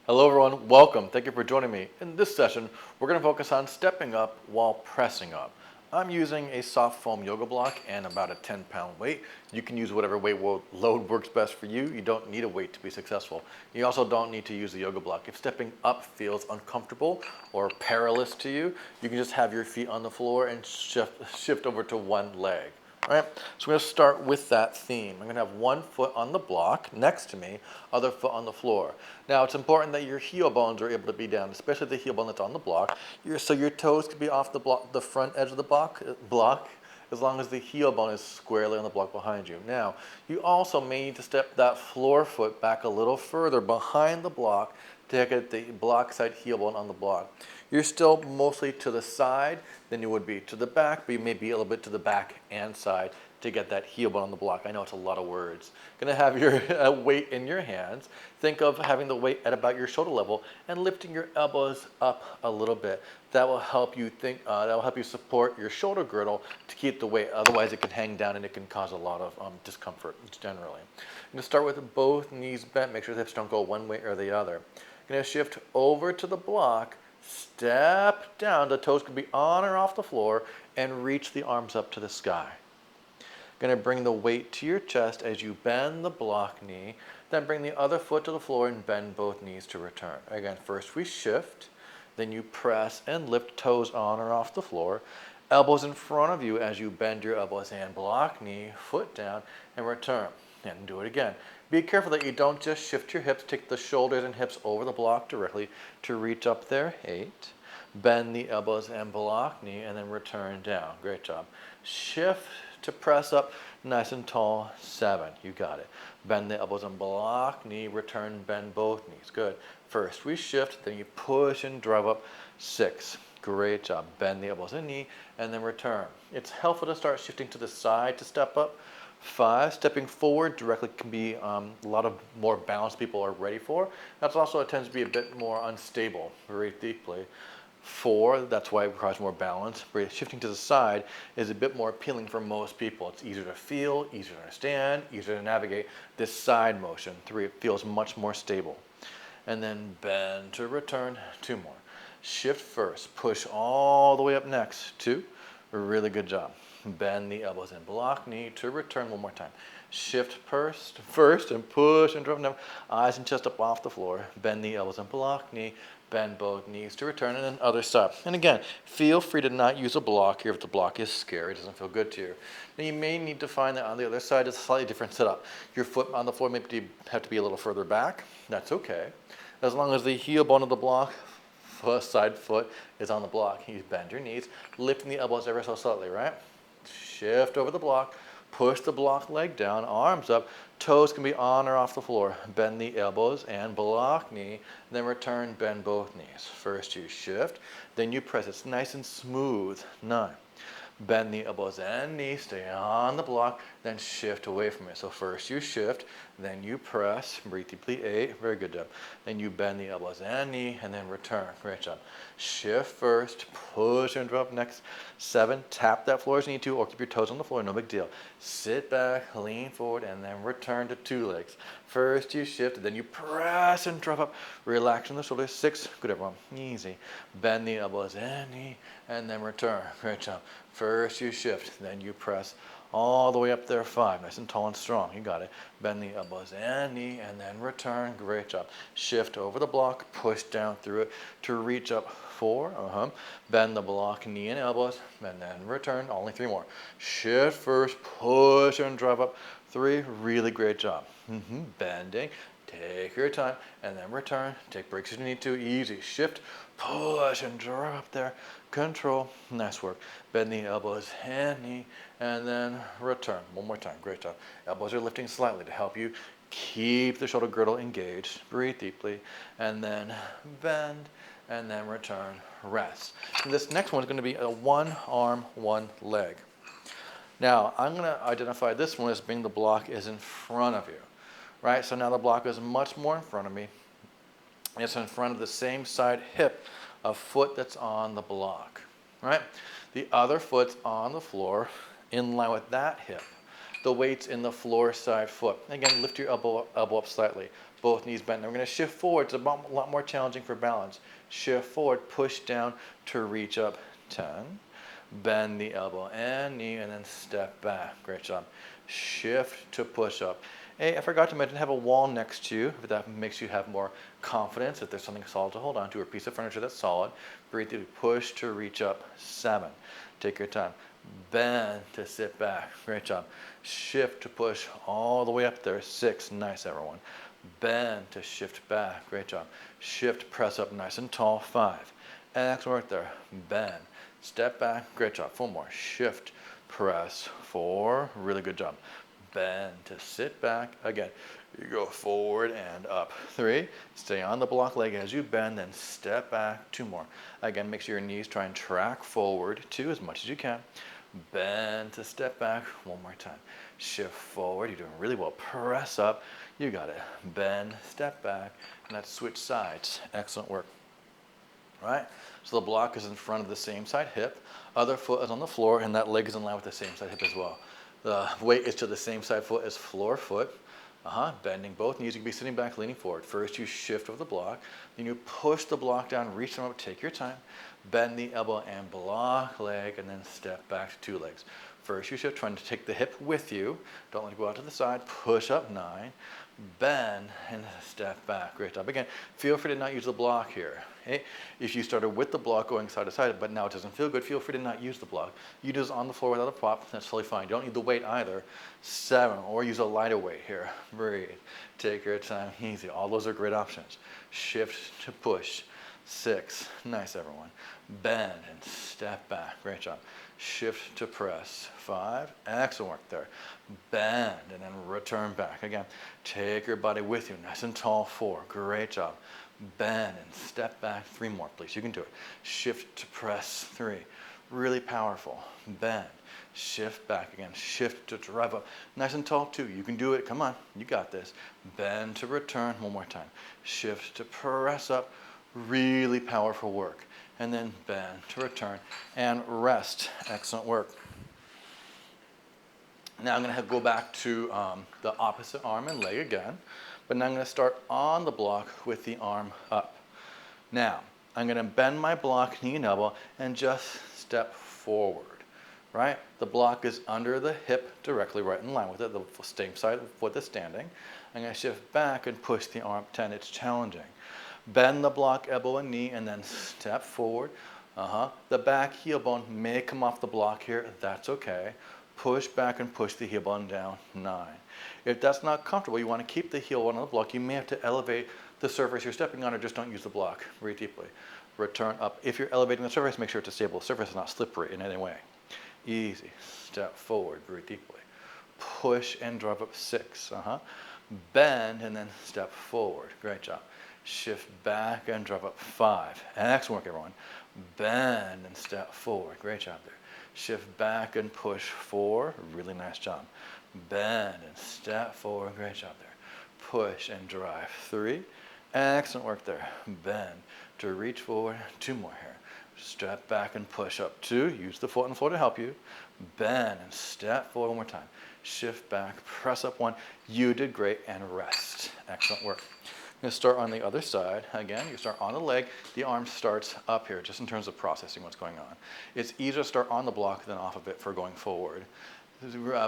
Hello everyone, welcome. Thank you for joining me. In this session, we're going to focus on stepping up while pressing up. I'm using a soft foam yoga block and about a 10-pound weight. You can use whatever weight load works best for you. You don't need a weight to be successful. You also don't need to use the yoga block. If stepping up feels uncomfortable or perilous to you, you can just have your feet on the floor and shift over to one leg. All right, so we're going to start with that theme. I'm going to have one foot on the block next to me, other foot on the floor. Now, it's important that your heel bones are able to be down, especially the heel bone that's on the block. So your toes can be off the front edge of the block, as long as the heel bone is squarely on the block behind you. Now, you also may need to step that floor foot back a little further behind the block to get the block side heel bone on the block. You're still mostly to the side than you would be to the back, but you may be a little bit to the back and side to get that heel bone on the block. I know it's a lot of words. Gonna have your weight in your hands. Think of having the weight at about your shoulder level and lifting your elbows up a little bit. That will help you support your shoulder girdle to keep the weight. Otherwise, it can hang down and it can cause a lot of discomfort generally. I'm gonna start with both knees bent. Make sure the hips don't go one way or the other. I'm gonna shift over to the block. Step down, the toes can be on or off the floor, and reach the arms up to the sky. Going to bring the weight to your chest as you bend the block knee, then bring the other foot to the floor and bend both knees to return. Again, first we shift, then you press and lift toes on or off the floor, elbows in front of you as you bend your elbows and block knee, foot down, and return. And do it again. Be careful that you don't just shift your hips, take the shoulders and hips over the block directly to reach up there, 8. Bend the elbows and block knee and then return down. Great job. Shift to press up nice and tall, 7. You got it. Bend the elbows and block knee, return, bend both knees. Good. First we shift, then you push and drive up, 6. Great job. Bend the elbows and knee and then return. It's helpful to start shifting to the side to step up. 5, stepping forward directly can be a lot of more balance people are ready for. That's also, it tends to be a bit more unstable. Breathe deeply. 4, that's why it requires more balance. Shifting to the side is a bit more appealing for most people. It's easier to feel, easier to understand, easier to navigate this side motion. 3, it feels much more stable. And then bend to return, 2 more. Shift first, push all the way up next, 2. Really good job. Bend the elbows and block knee to return, 1 more time. Shift first and push and drive down, eyes and chest up off the floor. Bend the elbows and block knee, bend both knees to return, and then other side. And again, feel free to not use a block here if the block is scary, it doesn't feel good to you. Now you may need to find that on the other side is a slightly different setup. Your foot on the floor may have to be a little further back. That's okay. As long as the heel bone of the block, side foot, is on the block. You bend your knees, lifting the elbows ever so slightly, right? Shift over the block, push the block leg down, arms up, toes can be on or off the floor. Bend the elbows and block knee, then return, bend both knees. First you shift, then you press. It's nice and smooth. 9. Bend the elbows and knees, stay on the block, then shift away from it. So first you shift, then you press, breathe deeply, 8, very good job. Then you bend the elbows and knee, and then return, great job. Shift first, push and drop next, 7, tap that floor as you need to, or keep your toes on the floor, no big deal. Sit back, lean forward, and then return to 2 legs. First you shift, then you press and drop up, relax in the shoulders, 6, good everyone, easy. Bend the elbows and knee, and then return, great job. First you shift, then you press all the way up there, 5, nice and tall and strong, you got it. Bend the elbows and knee, and then return, great job. Shift over the block, push down through it to reach up, 4, Bend the block, knee and elbows, and then return, only 3 more. Shift first, push and drive up, 3, really great job. Bending, take your time, and then return, take breaks if you need to, easy. Shift, push and drive up there, control, nice work. Bend the elbows and knee, and then return, 1 more time, great job. Elbows are lifting slightly to help you keep the shoulder girdle engaged. Breathe deeply, and then bend, and then return, rest. And this next one is going to be a 1 arm, 1 leg. Now, I'm going to identify this one as being the block is in front of you, right? So now the block is much more in front of me. It's in front of the same side hip of foot that's on the block, right? The other foot's on the floor in line with that hip. The weight's in the floor side foot. Again, lift your elbow up slightly. Both knees bent. Now we're going to shift forward. It's a lot more challenging for balance. Shift forward, push down to reach up. 10. Bend the elbow and knee, and then step back. Great job. Shift to push up. Hey, I forgot to mention, have a wall next to you. If that makes you have more confidence, if there's something solid to hold on to, or a piece of furniture that's solid. Breathe deeply. Push to reach up. 7. Take your time. Bend to sit back. Great job. Shift to push all the way up there. 6. Nice, everyone. Bend to shift back. Great job. Shift, press up nice and tall. 5. Excellent work there. Bend. Step back. Great job. 4 more. Shift, press. 4. Really good job. Bend to sit back. Again, you go forward and up. 3. Stay on the block leg as you bend, then step back. 2 more. Again, make sure your knees try and track forward. 2 as much as you can. Bend to step back. 1 more time. Shift forward. You're doing really well. Press up. You got it. Bend, step back, and let's switch sides. Excellent work. All right? So the block is in front of the same side hip. Other foot is on the floor, and that leg is in line with the same side hip as well. The weight is to the same side foot as floor foot. Bending both knees. You can be sitting back, leaning forward. First, you shift over the block. Then you push the block down, reach them up, take your time. Bend the elbow and block leg, and then step back to 2 legs. First, you shift, trying to take the hip with you. Don't let it go out to the side. Push up, 9. Bend and step back. Great job. Again, feel free to not use the block here. Okay? If you started with the block going side to side, but now it doesn't feel good, feel free to not use the block. You just on the floor without a prop. That's totally fine. You don't need the weight either. 7, or use a lighter weight here. Breathe. Take your time. Easy. All those are great options. Shift to push. 6. Nice, everyone. Bend and step back. Great job. Shift to press. 5. Excellent work there. Bend and then return back. Again, take your body with you. Nice and tall. 4. Great job. Bend and step back. 3 more, please. You can do it. Shift to press. 3. Really powerful. Bend. Shift back again. Shift to drive up. Nice and tall, 2. You can do it. Come on. You got this. Bend to return. 1 more time. Shift to press up. Really powerful work. And then bend to return and rest. Excellent work. Now I'm going to go back to the opposite arm and leg again, but now I'm going to start on the block with the arm up. Now I'm going to bend my block, knee and elbow, and just step forward. Right? The block is under the hip, directly right in line with it, the same side foot is standing. I'm going to shift back and push the arm up 10. It's challenging. Bend the block, elbow and knee, and then step forward. The back heel bone may come off the block here. That's okay. Push back and push the heel bone down. 9. If that's not comfortable, you want to keep the heel bone on the block. You may have to elevate the surface you're stepping on, or just don't use the block. Breathe deeply. Return up. If you're elevating the surface, make sure it's a stable surface, not slippery in any way. Easy. Step forward. Breathe deeply. Push and drive up. 6. Bend and then step forward. Great job. Shift back and drive up. 5. Excellent work, everyone. Bend and step forward. Great job there. Shift back and push. 4. Really nice job. Bend and step forward. Great job there. Push and drive. 3. Excellent work there. Bend to reach forward. 2 more here. Step back and push up. 2. Use the foot and floor to help you. Bend and step forward 1 more time. Shift back, press up 1. You did great, and rest. Excellent work. I'm going to start on the other side. Again, you start on the leg. The arm starts up here, just in terms of processing what's going on. It's easier to start on the block than off of it for going forward.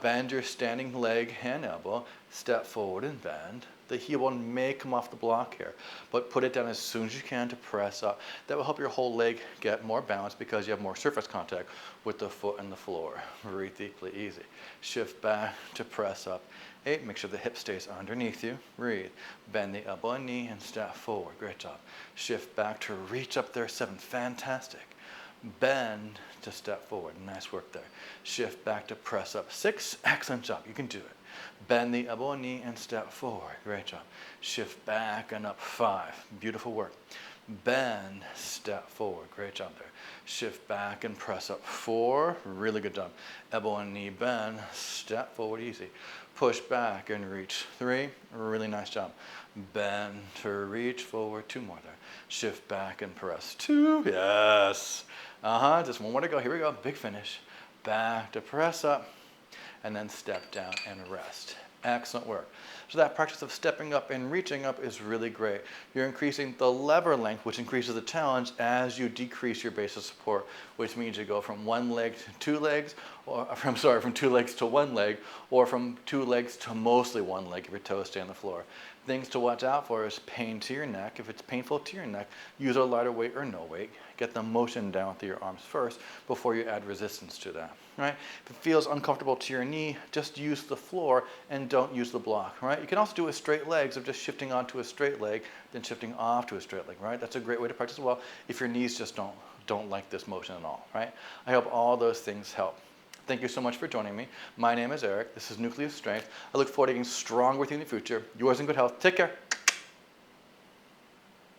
Bend your standing leg and elbow. Step forward and bend. The heel bone may come off the block here, but put it down as soon as you can to press up. That will help your whole leg get more balance because you have more surface contact with the foot and the floor. Breathe deeply, easy. Shift back to press up. 8, make sure the hip stays underneath you. Breathe. Bend the elbow and knee and step forward. Great job. Shift back to reach up there. 7, fantastic. Bend to step forward. Nice work there. Shift back to press up. 6, excellent job. You can do it. Bend the elbow and knee and step forward. Great job. Shift back and up. 5, beautiful work. Bend, step forward. Great job there. Shift back and press up. 4, really good job. Elbow and knee bend, step forward, easy. Push back and reach. 3, really nice job. Bend to reach forward. 2 more there. Shift back and press. 2, yes. Just 1 more to go. Here we go. Big finish. Back to press up. and then step down and rest. Excellent work. So that practice of stepping up and reaching up is really great. You're increasing the lever length, which increases the challenge as you decrease your base of support, which means you go from one leg to two legs, or from two legs to one leg, or from two legs to mostly one leg if your toes stay on the floor. Things to watch out for is pain to your neck. If it's painful to your neck, use a lighter weight or no weight. Get the motion down through your arms first before you add resistance to that, right? If it feels uncomfortable to your knee, just use the floor and don't use the block, right? You can also do it with straight legs of just shifting onto a straight leg, then shifting off to a straight leg, right? That's a great way to practice as well if your knees just don't like this motion at all, right? I hope all those things help. Thank you so much for joining me. My name is Eric. This is Nucleus Strength. I look forward to getting strong with you in the future. Yours in good health. Take care.